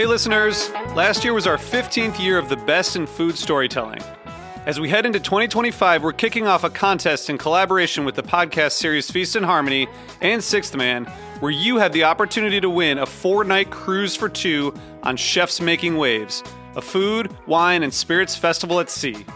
Hey listeners, last year was our 15th year of the best in food storytelling. As we head into 2025, we're kicking off a contest in collaboration with the podcast series Feast and Harmony and Sixth Man, where you have the opportunity to win a 4-night cruise for 2 on Chefs Making Waves, a food, wine, and spirits festival at sea.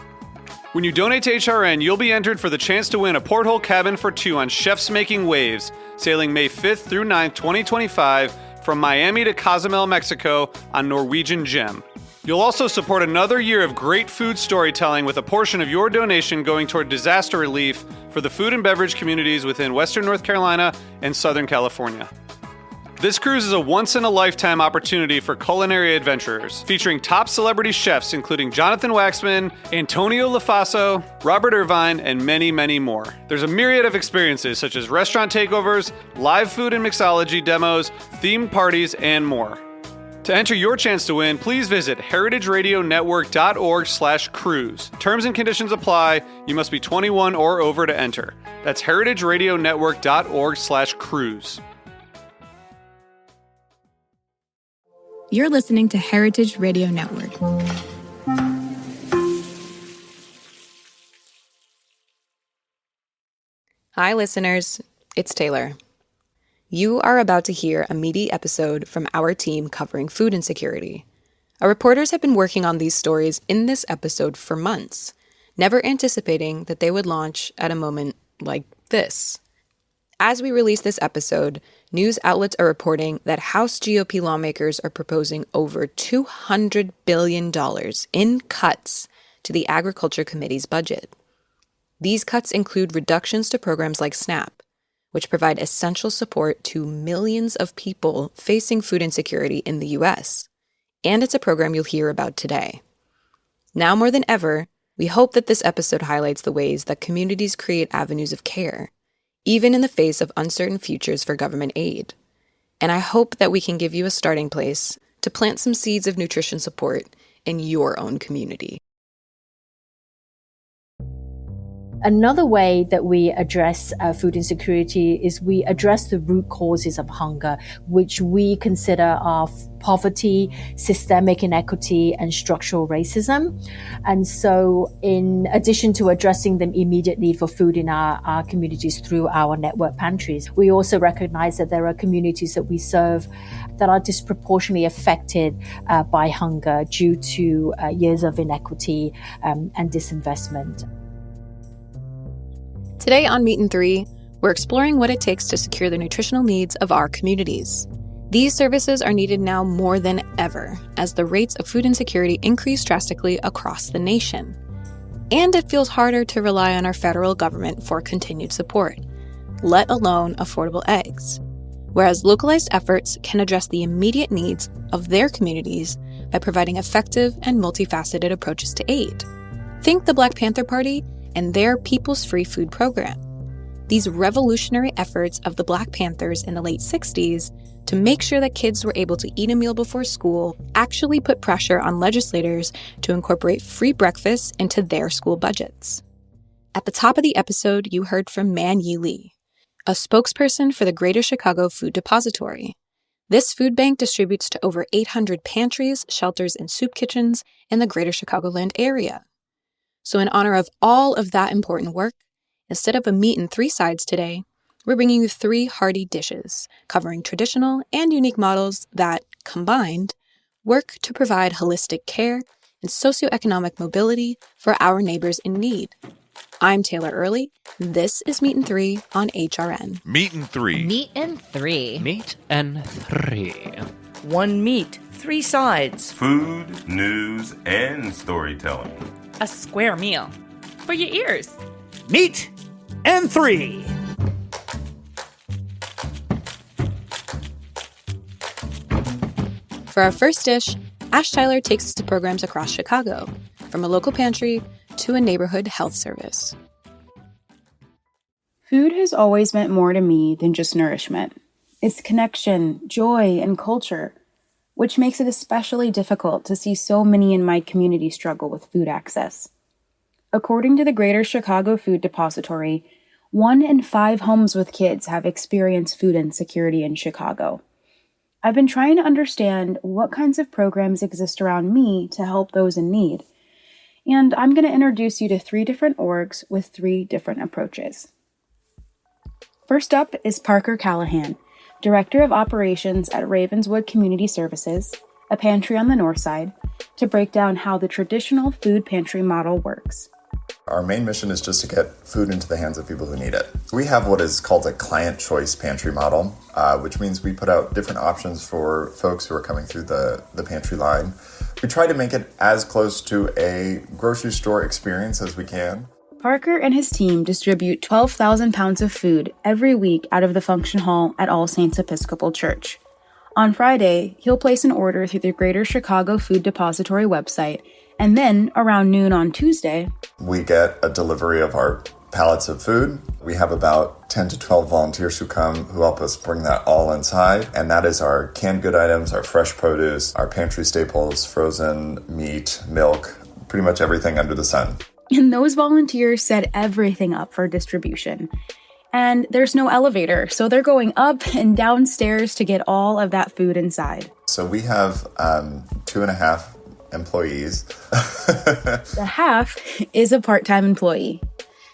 When you donate to HRN, you'll be entered for the chance to win a porthole cabin for 2 on Chefs Making Waves, sailing May 5th through 9th, 2025, from Miami to Cozumel, Mexico on Norwegian Gem. You'll also support another year of great food storytelling with a portion of your donation going toward disaster relief for the food and beverage communities within Western North Carolina and Southern California. This cruise is a once-in-a-lifetime opportunity for culinary adventurers, featuring top celebrity chefs including Jonathan Waxman, Antonio Lafaso, Robert Irvine, and many, many more. There's a myriad of experiences such as restaurant takeovers, live food and mixology demos, themed parties, and more. To enter your chance to win, please visit heritageradionetwork.org/cruise. Terms and conditions apply. You must be 21 or over to enter. That's heritageradionetwork.org/cruise. You're listening to Heritage Radio Network. Hi, listeners. It's Taylor. You are about to hear a meaty episode from our team covering food insecurity. Our reporters have been working on these stories in this episode for months, never anticipating that they would launch at a moment like this. As we release this episode, news outlets are reporting that House GOP lawmakers are proposing over $200 billion in cuts to the Agriculture Committee's budget. These cuts include reductions to programs like SNAP, which provide essential support to millions of people facing food insecurity in the U.S., and it's a program you'll hear about today. Now more than ever, we hope that this episode highlights the ways that communities create avenues of care, even in the face of uncertain futures for government aid. And I hope that we can give you a starting place to plant some seeds of nutrition support in your own community. Another way that we address food insecurity is we address the root causes of hunger, which we consider are poverty, systemic inequity, and structural racism. And so in addition to addressing the immediate need for food in our communities through our network pantries, we also recognize that there are communities that we serve that are disproportionately affected by hunger due to years of inequity and disinvestment. Today on Meat and Three, we're exploring what it takes to secure the nutritional needs of our communities. These services are needed now more than ever, as the rates of food insecurity increase drastically across the nation. And it feels harder to rely on our federal government for continued support, let alone affordable eggs. Whereas localized efforts can address the immediate needs of their communities by providing effective and multifaceted approaches to aid. Think the Black Panther Party and their People's Free Food Program. These revolutionary efforts of the Black Panthers in the late 60s to make sure that kids were able to eat a meal before school actually put pressure on legislators to incorporate free breakfast into their school budgets. At the top of the episode, you heard from Man Yi Lee, a spokesperson for the Greater Chicago Food Depository. This food bank distributes to over 800 pantries, shelters, and soup kitchens in the Greater Chicagoland area. So in honor of all of that important work, instead of a meat and 3 sides today, we're bringing you 3 hearty dishes, covering traditional and unique models that, combined, work to provide holistic care and socioeconomic mobility for our neighbors in need. I'm Taylor Early. This is Meat and 3 on HRN. Meat and 3. Meat and 3. Meat and 3. 1 meat, 3 sides. Food, news, and storytelling. A square meal for your ears. Meat and 3. For our first dish, Ash Tyler takes us to programs across Chicago, from a local pantry to a neighborhood health service. Food has always meant more to me than just nourishment. It's connection, joy, and culture, which makes it especially difficult to see so many in my community struggle with food access. According to the Greater Chicago Food Depository, 1 in 5 homes with kids have experienced food insecurity in Chicago. I've been trying to understand what kinds of programs exist around me to help those in need. And I'm going to introduce you to 3 different orgs with 3 different approaches. First up is Parker Callahan, Director of Operations at Ravenswood Community Services, a pantry on the north side, to break down how the traditional food pantry model works. Our main mission is just to get food into the hands of people who need it. We have what is called a client choice pantry model, which means we put out different options for folks who are coming through the pantry line. We try to make it as close to a grocery store experience as we can. Parker and his team distribute 12,000 pounds of food every week out of the function hall at All Saints Episcopal Church. On Friday, he'll place an order through the Greater Chicago Food Depository website, and then, around noon on Tuesday, we get a delivery of our pallets of food. We have about 10 to 12 volunteers who come who help us bring that all inside. And that is our canned good items, our fresh produce, our pantry staples, frozen meat, milk, pretty much everything under the sun. And those volunteers set everything up for distribution. And there's no elevator, so they're going up and downstairs to get all of that food inside. So we have 2.5 employees. The half is a part-time employee.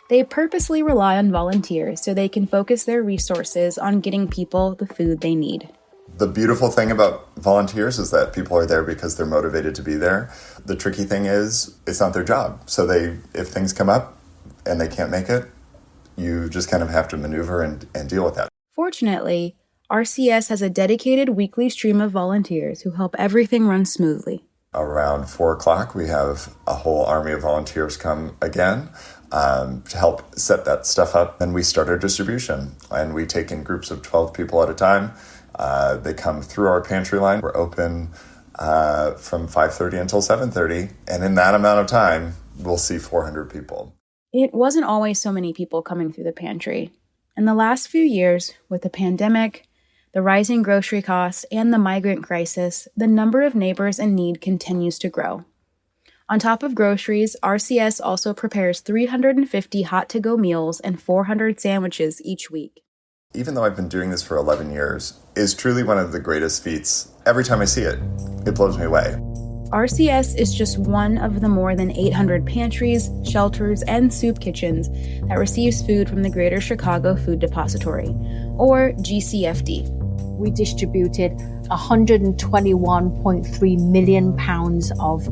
They purposely rely on volunteers so they can focus their resources on getting people the food they need. The beautiful thing about volunteers is that people are there because they're motivated to be there. The tricky thing is it's not their job. So if things come up and they can't make it, you just kind of have to maneuver and deal with that. Fortunately, RCS has a dedicated weekly stream of volunteers who help everything run smoothly. Around 4 o'clock, we have a whole army of volunteers come again to help set that stuff up. Then we start our distribution, and we take in groups of 12 people at a time. They come through our pantry line. We're open from 5:30 until 7:30, and in that amount of time, we'll see 400 people. It wasn't always so many people coming through the pantry. In the last few years, with the pandemic, the rising grocery costs, and the migrant crisis, the number of neighbors in need continues to grow. On top of groceries, RCS also prepares 350 hot-to-go meals and 400 sandwiches each week. Even though I've been doing this for 11 years, is truly one of the greatest feats. Every time I see it, it blows me away. RCS is just one of the more than 800 pantries, shelters, and soup kitchens that receives food from the Greater Chicago Food Depository, or GCFD. We distributed 121.3 million pounds of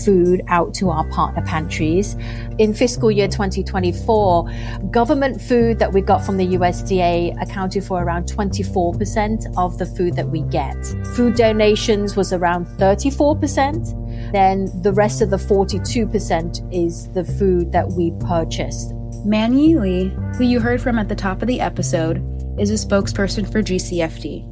food out to our partner pantries. In fiscal year 2024, government food that we got from the USDA accounted for around 24% of the food that we get. Food donations was around 34%. Then the rest of the 42% is the food that we purchased. Manyi Lee, who you heard from at the top of the episode, is a spokesperson for GCFD.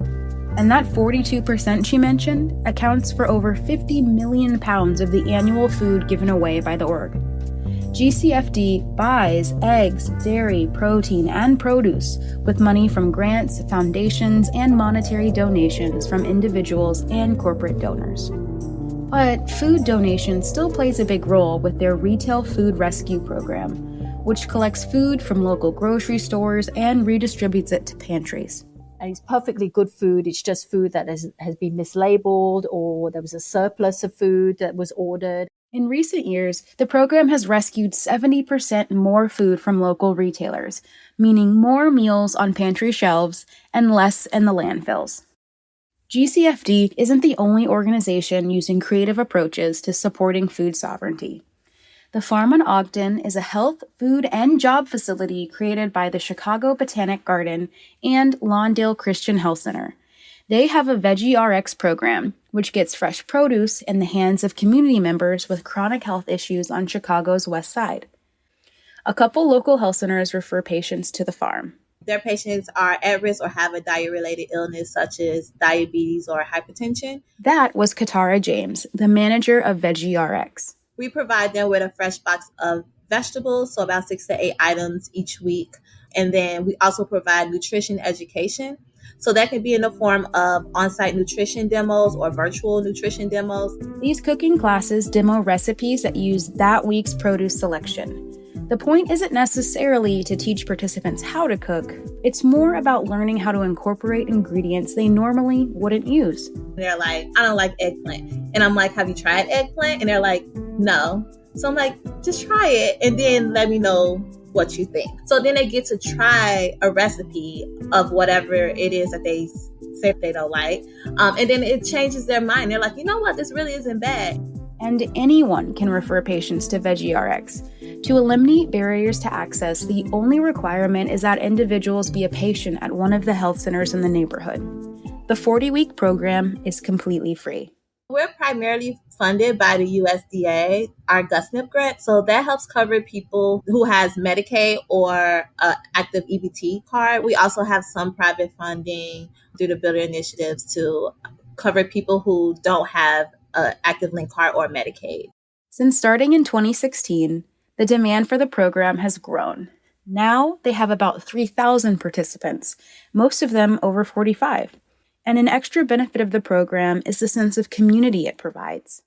And that 42% she mentioned accounts for over 50 million pounds of the annual food given away by the org. GCFD buys eggs, dairy, protein, and produce with money from grants, foundations, and monetary donations from individuals and corporate donors. But food donation still plays a big role with their Retail Food Rescue Program, which collects food from local grocery stores and redistributes it to pantries. And it's perfectly good food. It's just food that has been mislabeled, or there was a surplus of food that was ordered. In recent years, the program has rescued 70% more food from local retailers, meaning more meals on pantry shelves and less in the landfills. GCFD isn't the only organization using creative approaches to supporting food sovereignty. The Farm on Ogden is a health, food, and job facility created by the Chicago Botanic Garden and Lawndale Christian Health Center. They have a Veggie RX program, which gets fresh produce in the hands of community members with chronic health issues on Chicago's west side. A couple local health centers refer patients to the farm. Their patients are at risk or have a diet-related illness such as diabetes or hypertension. That was Katara James, the manager of Veggie RX. We provide them with a fresh box of vegetables, so about 6 to 8 items each week. And then we also provide nutrition education. So that can be in the form of on-site nutrition demos or virtual nutrition demos. These cooking classes demo recipes that use that week's produce selection. The point isn't necessarily to teach participants how to cook. It's more about learning how to incorporate ingredients they normally wouldn't use. They're like, I don't like eggplant. And I'm like, have you tried eggplant? And they're like, no. So I'm like, just try it and then let me know what you think. So then they get to try a recipe of whatever it is that they say they don't like. And then it changes their mind. They're like, you know what? This really isn't bad. And anyone can refer patients to VeggieRx. To eliminate barriers to access, the only requirement is that individuals be a patient at one of the health centers in the neighborhood. The 40-week program is completely free. We're primarily funded by the USDA, our GusNIP grant. So that helps cover people who has Medicaid or active EBT card. We also have some private funding through the Builder Initiatives to cover people who don't have active link card or Medicaid. Since starting in 2016, the demand for the program has grown. Now they have about 3,000 participants, most of them over 45. And an extra benefit of the program is the sense of community it provides.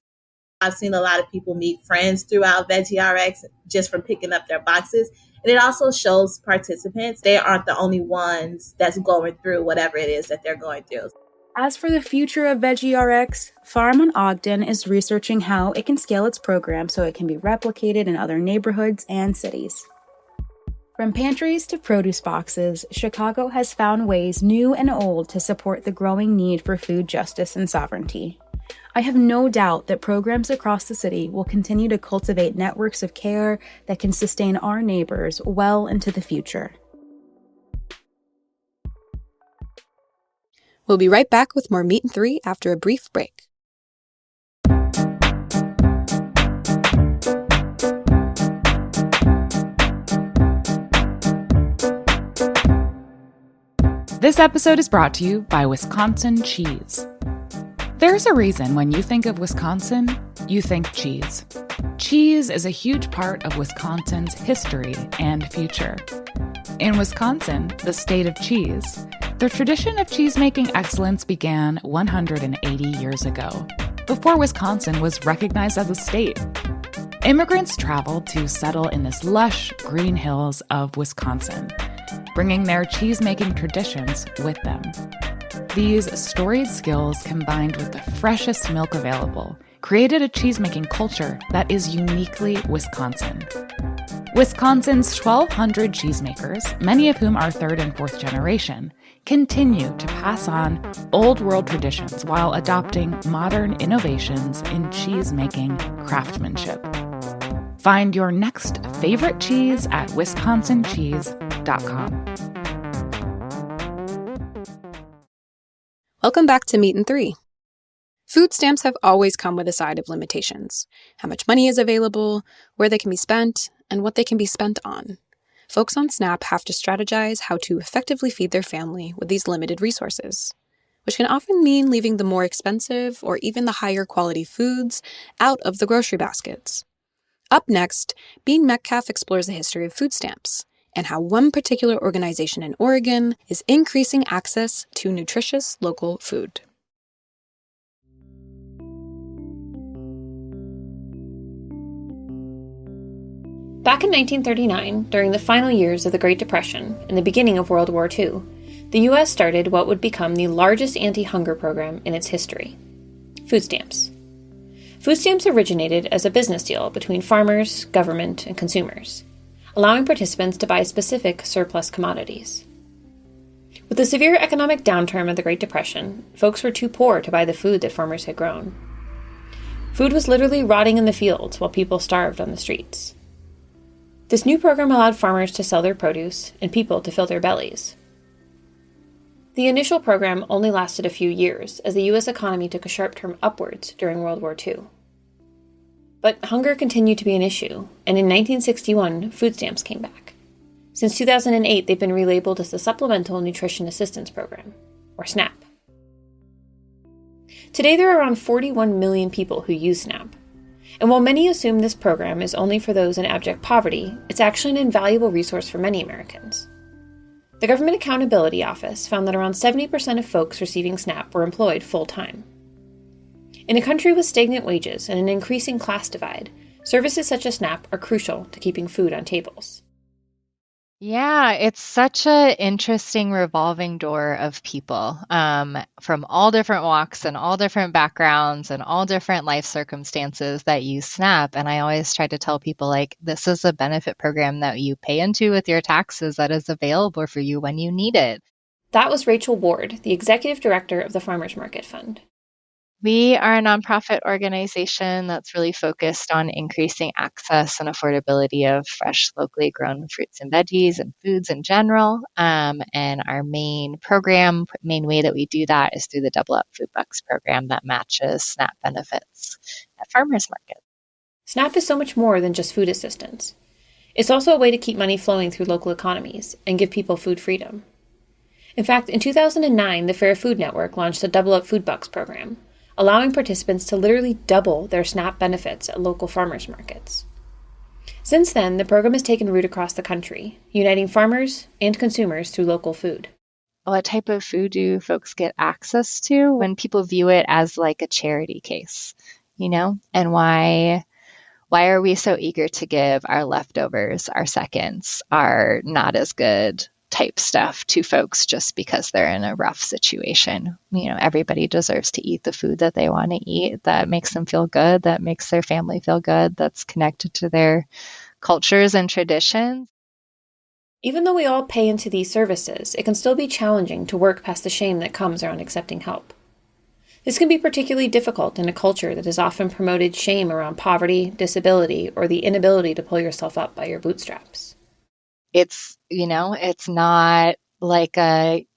I've seen a lot of people meet friends throughout VeggieRx just from picking up their boxes. And it also shows participants they aren't the only ones that's going through whatever it is that they're going through. As for the future of VeggieRx, Farm on Ogden is researching how it can scale its program so it can be replicated in other neighborhoods and cities. From pantries to produce boxes, Chicago has found ways new and old to support the growing need for food justice and sovereignty. I have no doubt that programs across the city will continue to cultivate networks of care that can sustain our neighbors well into the future. We'll be right back with more Meat and Three after a brief break. This episode is brought to you by Wisconsin Cheese. There's a reason when you think of Wisconsin, you think cheese. Cheese is a huge part of Wisconsin's history and future. In Wisconsin, the state of cheese, the tradition of cheese-making excellence began 180 years ago, before Wisconsin was recognized as a state. Immigrants traveled to settle in this lush green hills of Wisconsin, bringing their cheese-making traditions with them. These storied skills, combined with the freshest milk available, created a cheese-making culture that is uniquely Wisconsin. Wisconsin's 1,200 cheesemakers, many of whom are third and fourth generation, continue to pass on old-world traditions while adopting modern innovations in cheese-making craftsmanship. Find your next favorite cheese at wisconsincheese.com. Welcome back to Meat and Three. Food stamps have always come with a side of limitations: how much money is available, where they can be spent, and what they can be spent on. Folks on SNAP have to strategize how to effectively feed their family with these limited resources, which can often mean leaving the more expensive or even the higher quality foods out of the grocery baskets. Up next, Bean Metcalf explores the history of food stamps and how one particular organization in Oregon is increasing access to nutritious local food. Back in 1939, during the final years of the Great Depression and the beginning of World War II, the U.S. started what would become the largest anti-hunger program in its history: food stamps. Food stamps originated as a business deal between farmers, government, and consumers, allowing participants to buy specific surplus commodities. With the severe economic downturn of the Great Depression, folks were too poor to buy the food that farmers had grown. Food was literally rotting in the fields while people starved on the streets. This new program allowed farmers to sell their produce and people to fill their bellies. The initial program only lasted a few years as the U.S. economy took a sharp turn upwards during World War II. But hunger continued to be an issue, and in 1961, food stamps came back. Since 2008, they've been relabeled as the Supplemental Nutrition Assistance Program, or SNAP. Today, there are around 41 million people who use SNAP. And while many assume this program is only for those in abject poverty, it's actually an invaluable resource for many Americans. The Government Accountability Office found that around 70% of folks receiving SNAP were employed full-time. In a country with stagnant wages and an increasing class divide, Services such as SNAP are crucial to keeping food on tables. Yeah, it's such an interesting revolving door of people from all different walks and all different backgrounds and all different life circumstances that use SNAP. And I always try to tell people, like, this is a benefit program that you pay into with your taxes that is available for you when you need it. That was Rachel Ward, the executive director of the Farmers Market Fund. We are a nonprofit organization that's really focused on increasing access and affordability of fresh, locally grown fruits and veggies and foods in general. And our main way that we do that is through the Double Up Food Bucks program that matches SNAP benefits at farmers markets. SNAP is so much more than just food assistance. It's also a way to keep money flowing through local economies and give people food freedom. In fact, in 2009, the Fair Food Network launched the Double Up Food Bucks program, allowing participants to literally double their SNAP benefits at local farmers markets. Since then, the program has taken root across the country, uniting farmers and consumers through local food. What type of food do folks get access to when people view it as like a charity case, And why are we so eager to give our leftovers, our seconds, our not as good type stuff to folks just because they're in a rough situation? Everybody deserves to eat the food that they want to eat, that makes them feel good, that makes their family feel good, that's connected to their cultures and traditions. Even though we all pay into these services, it can still be challenging to work past the shame that comes around accepting help. This can be particularly difficult in a culture that has often promoted shame around poverty, disability, or the inability to pull yourself up by your bootstraps. It's not like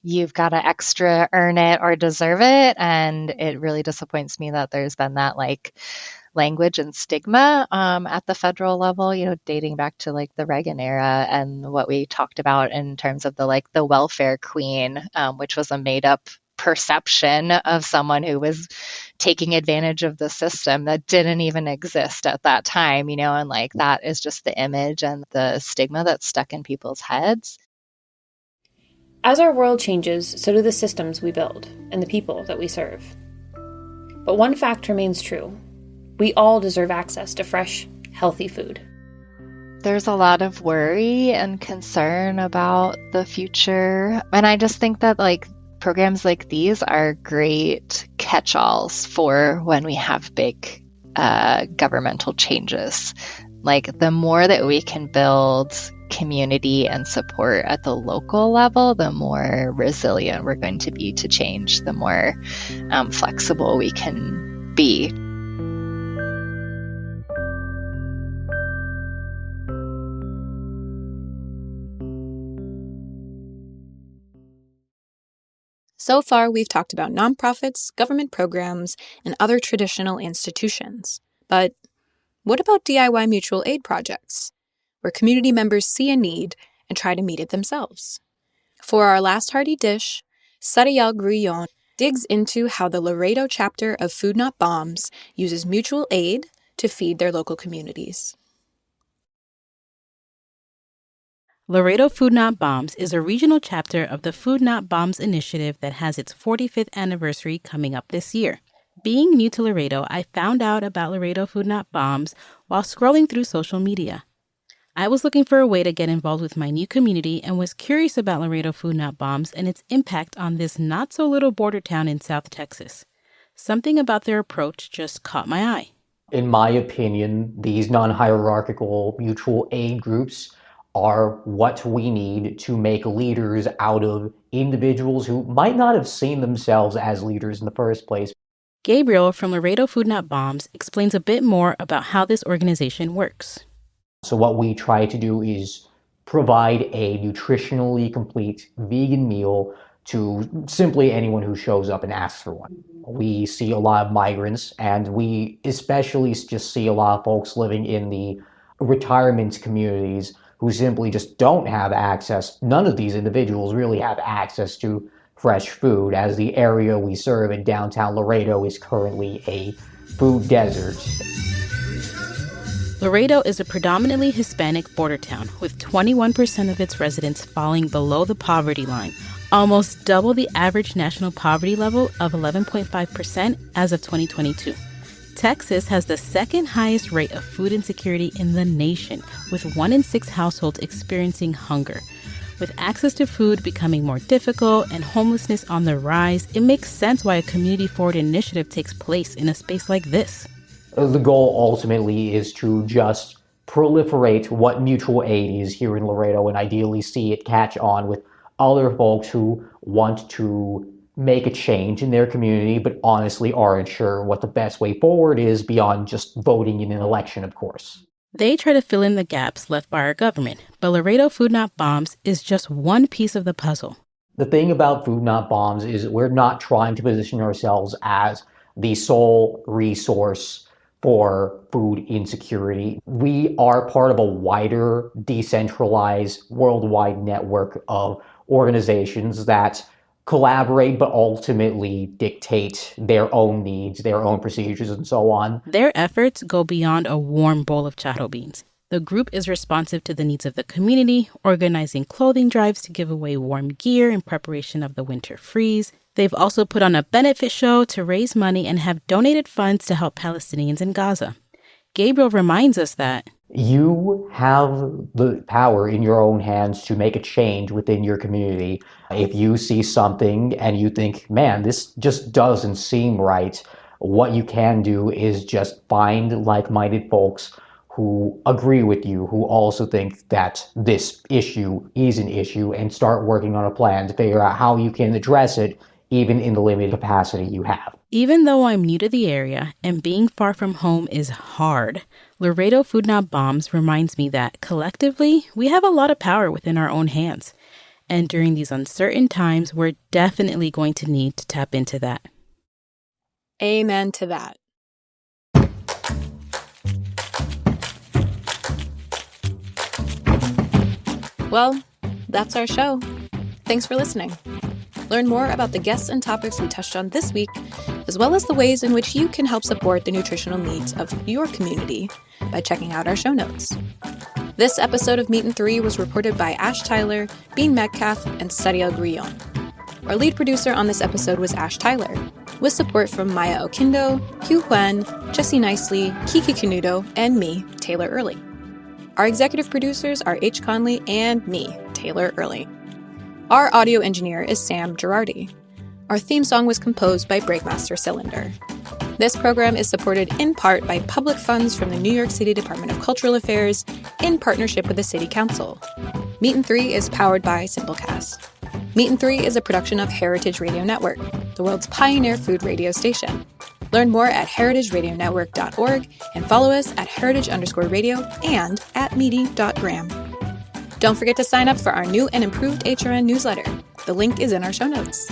you've got to extra earn it or deserve it. And it really disappoints me that there's been that language and stigma at the federal level, dating back to the Reagan era and what we talked about in terms of the welfare queen, which was a made up perception of someone who was taking advantage of the system that didn't even exist at that time, and that is just the image and the stigma that's stuck in people's heads. As our world changes, so do the systems we build and the people that we serve. But one fact remains true. We all deserve access to fresh, healthy food. There's a lot of worry and concern about the future. And I just think that programs like these are great catch-alls for when we have big governmental changes. The more that we can build community and support at the local level, the more resilient we're going to be to change, the more flexible we can be. So far, we've talked about nonprofits, government programs, and other traditional institutions. But what about DIY mutual aid projects, where community members see a need and try to meet it themselves? For our last hearty dish, Zariel Grullón digs into how the Laredo chapter of Food Not Bombs uses mutual aid to feed their local communities. Laredo Food Not Bombs is a regional chapter of the Food Not Bombs initiative that has its 45th anniversary coming up this year. Being new to Laredo, I found out about Laredo Food Not Bombs while scrolling through social media. I was looking for a way to get involved with my new community and was curious about Laredo Food Not Bombs and its impact on this not-so-little border town in South Texas. Something about their approach just caught my eye. In my opinion, these non-hierarchical mutual aid groups are what we need to make leaders out of individuals who might not have seen themselves as leaders in the first place. Gabriel from Laredo Food Not Bombs explains a bit more about how this organization works. So what we try to do is provide a nutritionally complete vegan meal to simply anyone who shows up and asks for one. We see a lot of migrants, and we especially just see a lot of folks living in the retirement communities who simply just don't have access. None of these individuals really have access to fresh food, as the area we serve in downtown Laredo is currently a food desert. Laredo is a predominantly Hispanic border town, with 21% of its residents falling below the poverty line, almost double the average national poverty level of 11.5% as of 2022. Texas has the second highest rate of food insecurity in the nation, with 1 in 6 households experiencing hunger. With access to food becoming more difficult and homelessness on the rise, it makes sense why a community-forward initiative takes place in a space like this. The goal ultimately is to just proliferate what mutual aid is here in Laredo and ideally see it catch on with other folks who want to make a change in their community, but honestly aren't sure what the best way forward is beyond just voting in an election, of course. They try to fill in the gaps left by our government, but Laredo Food Not Bombs is just one piece of the puzzle. The thing about Food Not Bombs is we're not trying to position ourselves as the sole resource for food insecurity. We are part of a wider, decentralized, worldwide network of organizations that collaborate but ultimately dictate their own needs, their own procedures, and so on. Their efforts go beyond a warm bowl of chattel beans. The group is responsive to the needs of the community, organizing clothing drives to give away warm gear in preparation of the winter freeze. They've also put on a benefit show to raise money and have donated funds to help Palestinians in Gaza. Gabriel reminds us that you have the power in your own hands to make a change within your community. If you see something and you think, man, this just doesn't seem right, what you can do is just find like-minded folks who agree with you, who also think that this issue is an issue, and start working on a plan to figure out how you can address it, even in the limited capacity you have. Even though I'm new to the area and being far from home is hard, Laredo Food Not Bombs reminds me that collectively, we have a lot of power within our own hands. And during these uncertain times, we're definitely going to need to tap into that. Amen to that. Well, that's our show. Thanks for listening. Learn more about the guests and topics we touched on this week, as well as the ways in which you can help support the nutritional needs of your community by checking out our show notes. This episode of Meat and Three was reported by Ash Tyler, Bean Metcalf, and Zariel Grullón. Our lead producer on this episode was Ash Tyler, with support from Maya Okindo, Hieu Huynh, Jessie Nicley, Kiki Canuto, and me, Taylor Early. Our executive producers are H. Conley and me, Taylor Early. Our audio engineer is Sam Gerardi. Our theme song was composed by Breakmaster Cylinder. This program is supported in part by public funds from the New York City Department of Cultural Affairs in partnership with the City Council. Meat and Three is powered by Simplecast. Meat and Three is a production of Heritage Radio Network, the world's pioneer food radio station. Learn more at heritageradionetwork.org and follow us at heritage_radio and at meaty.gram. Don't forget to sign up for our new and improved HRN newsletter. The link is in our show notes.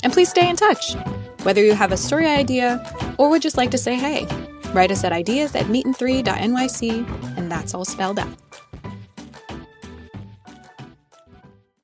And please stay in touch. Whether you have a story idea or would just like to say hey, write us at ideas@meatand3.nyc, and that's all spelled out.